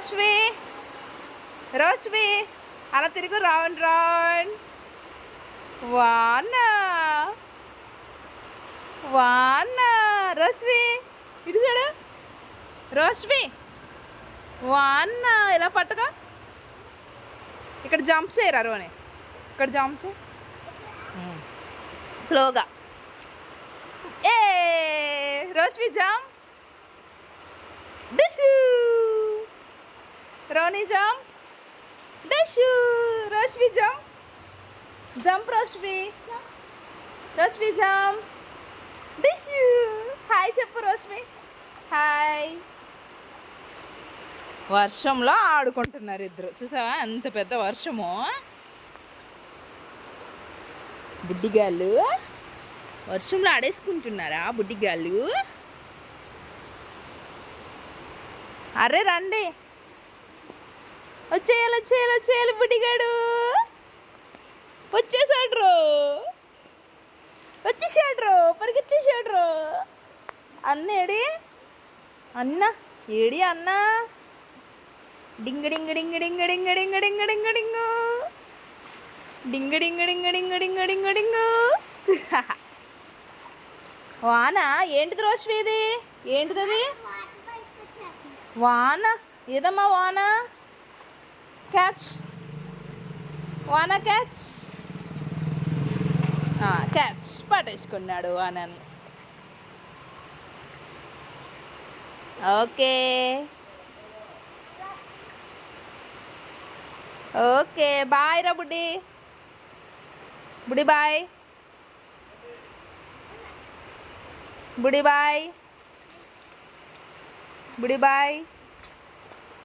రోష్వి రోష్వి అలా తిరుగు round round. వానా వానా రోష్వి ఇటు చూడు. రోష్వి వానా ఇలా పట్టుకో. ఇక్కడ జంప్ చేయరా రోని, ఇక్కడ జంప్ చేయి స్లోగా. ఏ Roshvi jump. Dishu Roni jump. Dishu Roshvi jump. Jump Roshvi. Roshvi jump. Dishu. Hi చెప్పు రోష్వి. హాయ్. వర్షంలో ఆడుకుంటున్నారు ఇద్దరు. చూసావా ఎంత పెద్ద వర్షము. బుడ్డిగాళ్ళు వర్షంలో ఆడేసుకుంటున్నారా బుడ్డిగాళ్ళు. అరే రండి, వచ్చేయాలి వచ్చేయాలి వచ్చేయాలి. బుడ్డిగాడు వచ్చేసాడ్రు, వచ్చేసాడ్రు, పరిగెత్తేసాడ్రు. అన్న ఏడి అన్న, ఏడి అన్న. డింగ డింగ డింగ డింగ డింగ డింగ డింగ డింగ డింగు డింగ డింగ డింగ డింగ డింగ డింగ డింగు. వాన ఏంటిది రోష్వి ఇది? ఏంటిది అది? వాన ఏదమ్మా వాన? క్యాచ్, వాన క్యాచ్. క్యాచ్ పట్టేసుకున్నాడు వానని. ఓకే ఓకే బాయ్ రా బుడ్డి. బుడి బాయ్. బుడి బాయ్. బుడి బాయ్.